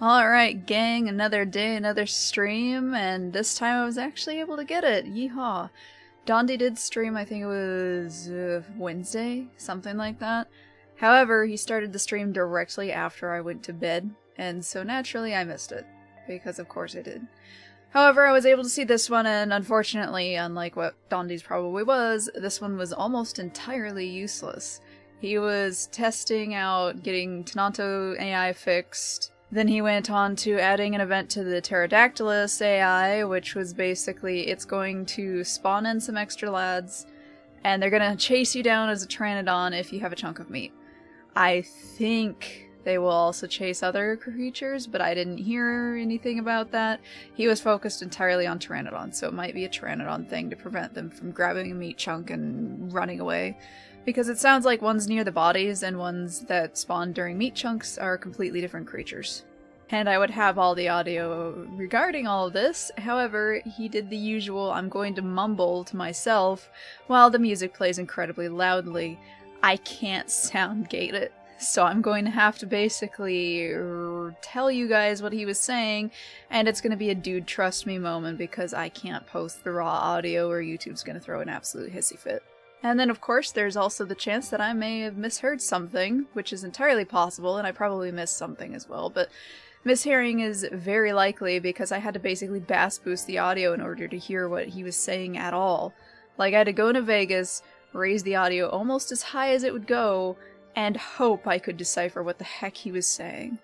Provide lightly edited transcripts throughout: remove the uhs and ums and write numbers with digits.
Alright, gang, another day, another stream, and this time I was actually able to get it. Yeehaw. Dondi did stream, I think it was Wednesday, something like that. However, he started the stream directly after I went to bed, and so naturally I missed it, because of course I did. However, I was able to see this one, and unfortunately, unlike what Dondi's probably was, this one was almost entirely useless. He was testing out getting Tenanto AI fixed. Then he went on to adding an event to the Pterodactylus AI, which was basically, it's going to spawn in some extra lads, and they're gonna chase you down as a Pteranodon if you have a chunk of meat. I think they will also chase other creatures, but I didn't hear anything about that. He was focused entirely on Pteranodons, so it might be a Pteranodon thing to prevent them from grabbing a meat chunk and running away. Because it sounds like ones near the bodies and ones that spawn during meat chunks are completely different creatures. And I would have all the audio regarding all of this, however, he did the usual I'm going to mumble to myself while the music plays incredibly loudly. I can't sound gate it, so I'm going to have to basically tell you guys what he was saying, and it's going to be a dude trust me moment because I can't post the raw audio or YouTube's going to throw an absolute hissy fit. And then, of course, there's also the chance that I may have misheard something, which is entirely possible, and I probably missed something as well, but mishearing is very likely because I had to basically bass boost the audio in order to hear what he was saying at all. Like, I had to go into Vegas, raise the audio almost as high as it would go, and hope I could decipher what the heck he was saying.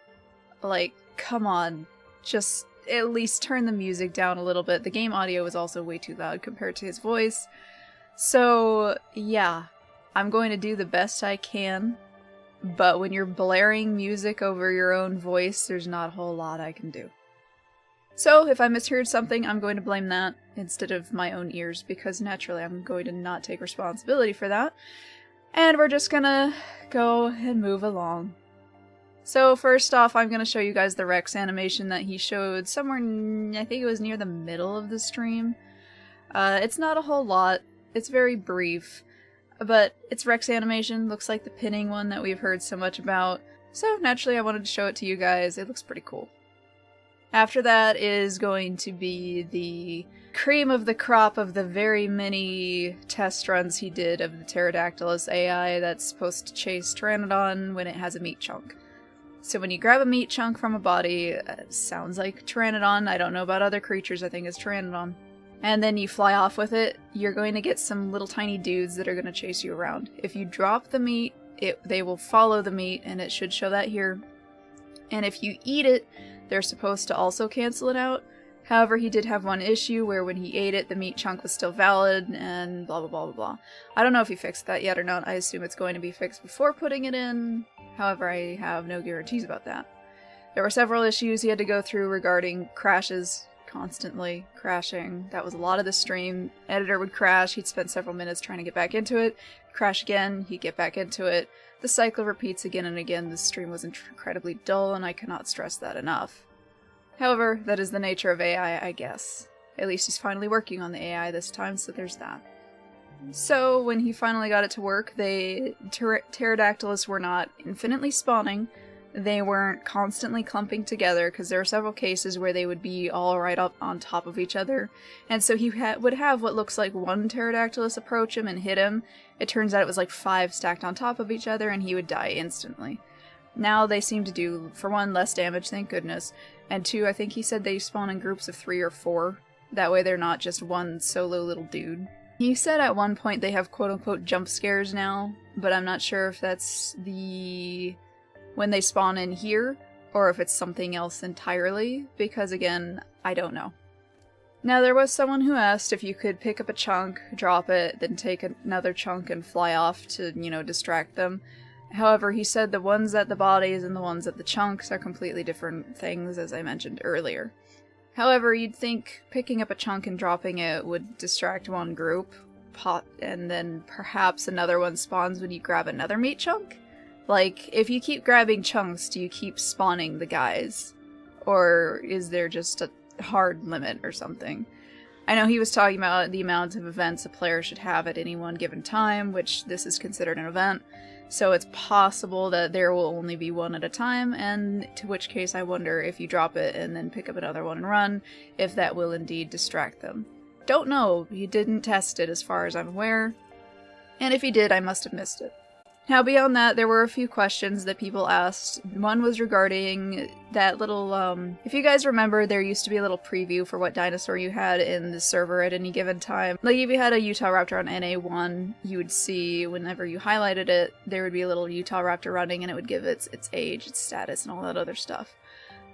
Like, come on, just at least turn the music down a little bit. The game audio was also way too loud compared to his voice. So, yeah, I'm going to do the best I can, but when you're blaring music over your own voice, there's not a whole lot I can do. So, if I misheard something, I'm going to blame that instead of my own ears, because naturally I'm going to not take responsibility for that, and we're just gonna go and move along. So, first off, I'm gonna show you guys the Rex animation that he showed somewhere, I think it was near the middle of the stream. It's not a whole lot. It's very brief, but it's Rex animation, looks like the pinning one that we've heard so much about, so naturally I wanted to show it to you guys. It looks pretty cool. After that is going to be the cream of the crop of the very many test runs he did of the Pterodactylus AI that's supposed to chase Pteranodon when it has a meat chunk. So when you grab a meat chunk from a body, sounds like Pteranodon. I don't know about other creatures, I think it's Pteranodon. And then you fly off with it, you're going to get some little tiny dudes that are going to chase you around. If you drop the meat, they will follow the meat, and it should show that here. And if you eat it, they're supposed to also cancel it out. However, he did have one issue where when he ate it, the meat chunk was still valid, and blah blah blah blah blah. I don't know if he fixed that yet or not. I assume it's going to be fixed before putting it in. However, I have no guarantees about that. There were several issues he had to go through regarding crashes. Constantly crashing. That was a lot of the stream. Editor would crash, he'd spend several minutes trying to get back into it, crash again, he'd get back into it. The cycle repeats again and again. The stream was incredibly dull, and I cannot stress that enough. However, that is the nature of AI, I guess. At least he's finally working on the AI this time, so there's that. So, when he finally got it to work, the Pterodactylus were not infinitely spawning. They weren't constantly clumping together, because there were several cases where they would be all right up on top of each other, and so he would have what looks like one Pterodactylus approach him and hit him. It turns out it was like 5 stacked on top of each other, and he would die instantly. Now they seem to do, for one, less damage, thank goodness, and 2, I think he said they spawn in groups of 3 or 4. That way they're not just one solo little dude. He said at one point they have quote-unquote jump scares now, but I'm not sure if that's when they spawn in here, or if it's something else entirely, because again, I don't know. Now there was someone who asked if you could pick up a chunk, drop it, then take another chunk and fly off to, distract them. However, he said the ones at the bodies and the ones at the chunks are completely different things, as I mentioned earlier. However, you'd think picking up a chunk and dropping it would distract one group, and then perhaps another one spawns when you grab another meat chunk? Like, if you keep grabbing chunks, do you keep spawning the guys? Or is there just a hard limit or something? I know he was talking about the amount of events a player should have at any one given time, which this is considered an event, so it's possible that there will only be one at a time, and to which case I wonder if you drop it and then pick up another one and run, if that will indeed distract them. Don't know, he didn't test it as far as I'm aware, and if he did, I must have missed it. Now, beyond that, there were a few questions that people asked. One was regarding that little, if you guys remember, there used to be a little preview for what dinosaur you had in the server at any given time. Like, if you had a Utahraptor on NA1, you would see, whenever you highlighted it, there would be a little Utahraptor running, and it would give its age, its status, and all that other stuff.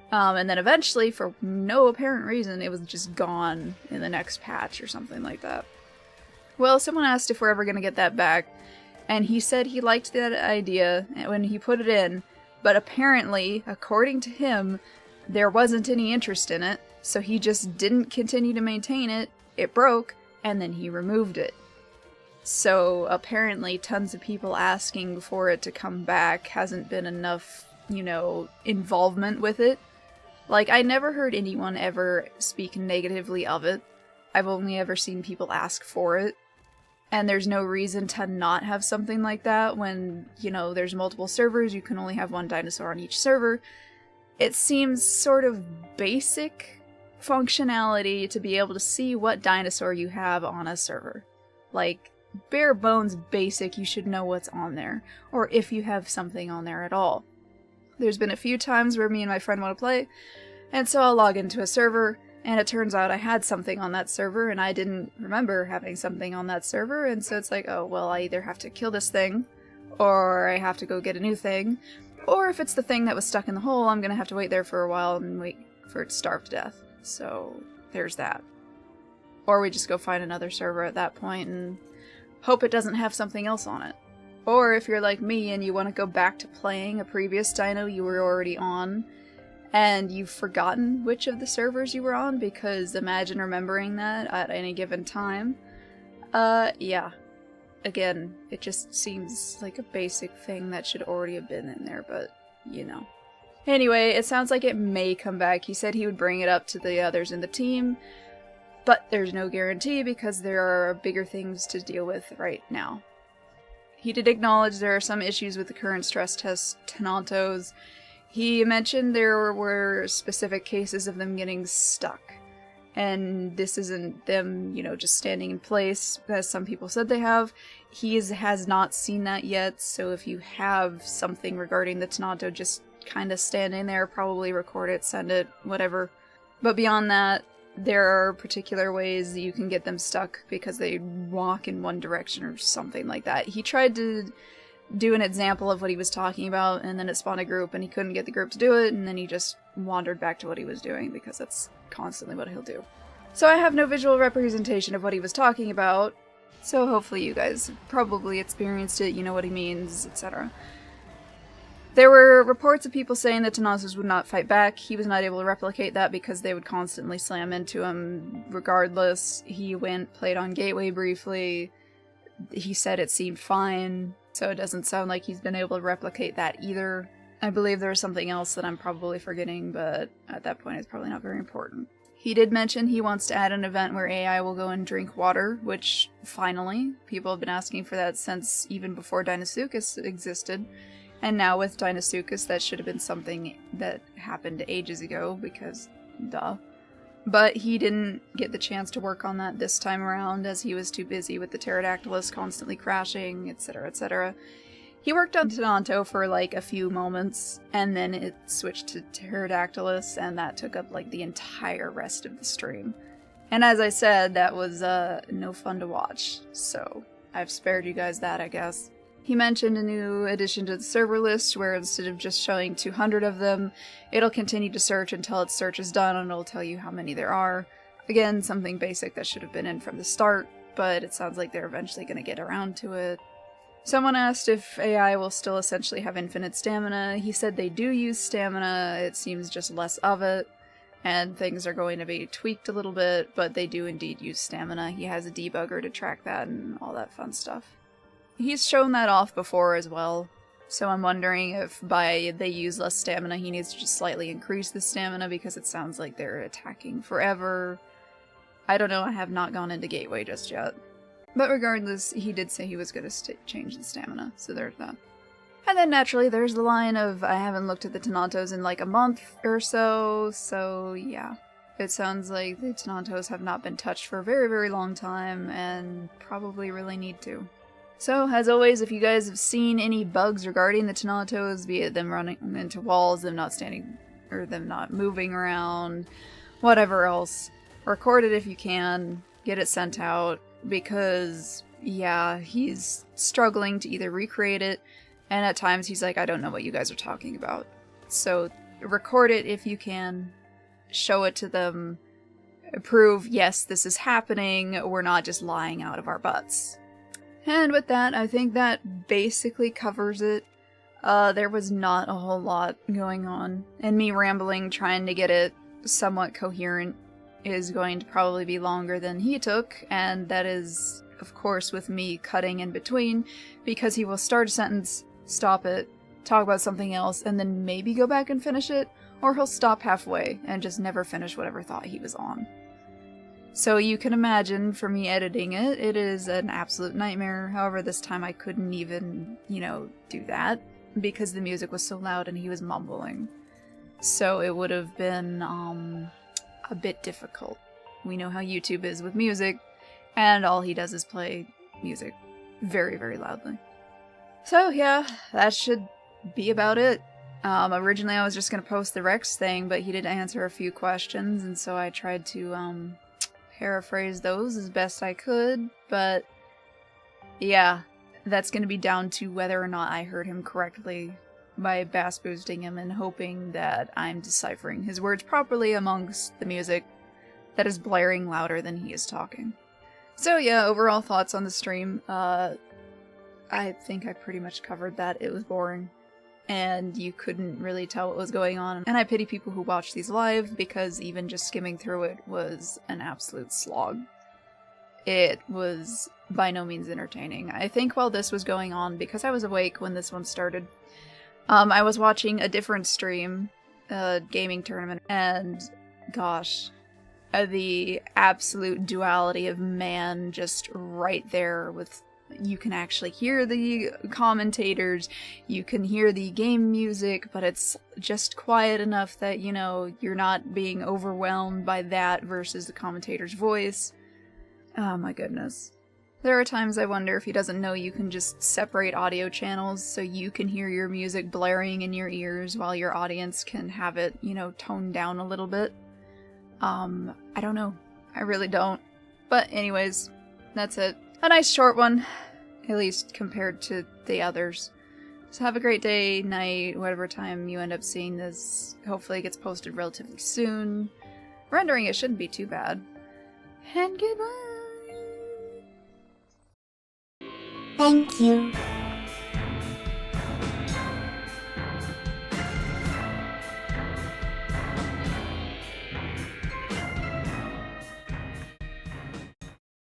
And then eventually, for no apparent reason, it was just gone in the next patch or something like that. Well, someone asked if we're ever going to get that back. And he said he liked that idea when he put it in, but apparently, according to him, there wasn't any interest in it, so he just didn't continue to maintain it, it broke, and then he removed it. So apparently tons of people asking for it to come back hasn't been enough, you know, involvement with it. Like, I never heard anyone ever speak negatively of it. I've only ever seen people ask for it. And there's no reason to not have something like that when, you know, there's multiple servers, you can only have one dinosaur on each server. It seems sort of basic functionality to be able to see what dinosaur you have on a server. Like, bare bones basic, you should know what's on there, or if you have something on there at all. There's been a few times where me and my friend want to play, and so I'll log into a server, and it turns out I had something on that server, and I didn't remember having something on that server, and so it's like, oh, well, I either have to kill this thing, or I have to go get a new thing, or if it's the thing that was stuck in the hole, I'm gonna have to wait there for a while and wait for it to starve to death. So, there's that. Or we just go find another server at that point and hope it doesn't have something else on it. Or if you're like me and you want to go back to playing a previous dino you were already on, and you've forgotten which of the servers you were on, because imagine remembering that at any given time. Yeah. Again, it just seems like a basic thing that should already have been in there, but, you know. Anyway, it sounds like it may come back. He said he would bring it up to the others in the team, but there's no guarantee because there are bigger things to deal with right now. He did acknowledge there are some issues with the current stress test Tenontos. He mentioned there were specific cases of them getting stuck. And this isn't them, you know, just standing in place, as some people said they have. He has not seen that yet, so if you have something regarding the Tenonto, just kind of stand in there, probably record it, send it, whatever. But beyond that, there are particular ways that you can get them stuck because they walk in one direction or something like that. He tried to do an example of what he was talking about, and then it spawned a group, and he couldn't get the group to do it, and then he just wandered back to what he was doing, because that's constantly what he'll do. So I have no visual representation of what he was talking about, so hopefully you guys probably experienced it, you know what he means, etc. There were reports of people saying that Tenontos would not fight back. He was not able to replicate that because they would constantly slam into him regardless. He went, played on Gateway briefly. He said it seemed fine. So it doesn't sound like he's been able to replicate that either. I believe there was something else that I'm probably forgetting, but at that point it's probably not very important. He did mention he wants to add an event where AI will go and drink water, which, finally, people have been asking for that since even before Deinosuchus existed. And now with Deinosuchus, that should have been something that happened ages ago, because, duh. But he didn't get the chance to work on that this time around, as he was too busy with the Pterodactylus constantly crashing, etc., etc. He worked on Tenonto for like a few moments, and then it switched to Pterodactylus, and that took up like the entire rest of the stream. And as I said, that was no fun to watch, so I've spared you guys that, I guess. He mentioned a new addition to the server list where instead of just showing 200 of them, it'll continue to search until its search is done and it'll tell you how many there are. Again, something basic that should have been in from the start, but it sounds like they're eventually going to get around to it. Someone asked if AI will still essentially have infinite stamina. He said they do use stamina, it seems just less of it, and things are going to be tweaked a little bit, but they do indeed use stamina. He has a debugger to track that and all that fun stuff. He's shown that off before as well, so I'm wondering if by they use less stamina he needs to just slightly increase the stamina because it sounds like they're attacking forever. I don't know, I have not gone into Gateway just yet. But regardless, he did say he was going to change the stamina, so there's that. And then naturally there's the line of, I haven't looked at the Tenantos in like a month or so, so yeah. It sounds like the Tenantos have not been touched for a very, very long time, and probably really need to. So, as always, if you guys have seen any bugs regarding the Tenantos, be it them running into walls, them not standing, or them not moving around, whatever else, record it if you can, get it sent out, because, yeah, he's struggling to either recreate it, and at times he's like, I don't know what you guys are talking about. So, record it if you can. Show it to them, prove, yes, this is happening, we're not just lying out of our butts. And with that, I think that basically covers it. There was not a whole lot going on, and me rambling trying to get it somewhat coherent is going to probably be longer than he took, and that is, of course, with me cutting in between, because he will start a sentence, stop it, talk about something else, and then maybe go back and finish it, or he'll stop halfway and just never finish whatever thought he was on. So you can imagine, for me editing it, it is an absolute nightmare. However, this time I couldn't even, do that, because the music was so loud and he was mumbling. So it would have been, a bit difficult. We know how YouTube is with music, and all he does is play music very, very loudly. So yeah, that should be about it. Originally I was just gonna post the Rex thing, but he did answer a few questions, and so I tried to, paraphrase those as best I could, but yeah, that's gonna be down to whether or not I heard him correctly by bass boosting him and hoping that I'm deciphering his words properly amongst the music that is blaring louder than he is talking. So yeah, overall thoughts on the stream, I think I pretty much covered that. It was boring, and you couldn't really tell what was going on. And I pity people who watch these live, because even just skimming through it was an absolute slog. It was by no means entertaining. I think while this was going on, because I was awake when this one started, I was watching a different stream, a gaming tournament, and gosh, the absolute duality of man just right there with... You can actually hear the commentators, you can hear the game music, but it's just quiet enough that, you're not being overwhelmed by that versus the commentator's voice. Oh my goodness. There are times I wonder if he doesn't know you can just separate audio channels so you can hear your music blaring in your ears while your audience can have it, toned down a little bit. I don't know. I really don't. But anyways, that's it. A nice short one, at least compared to the others. So have a great day, night, whatever time you end up seeing this. Hopefully it gets posted relatively soon. Rendering it shouldn't be too bad. And goodbye! Thank you.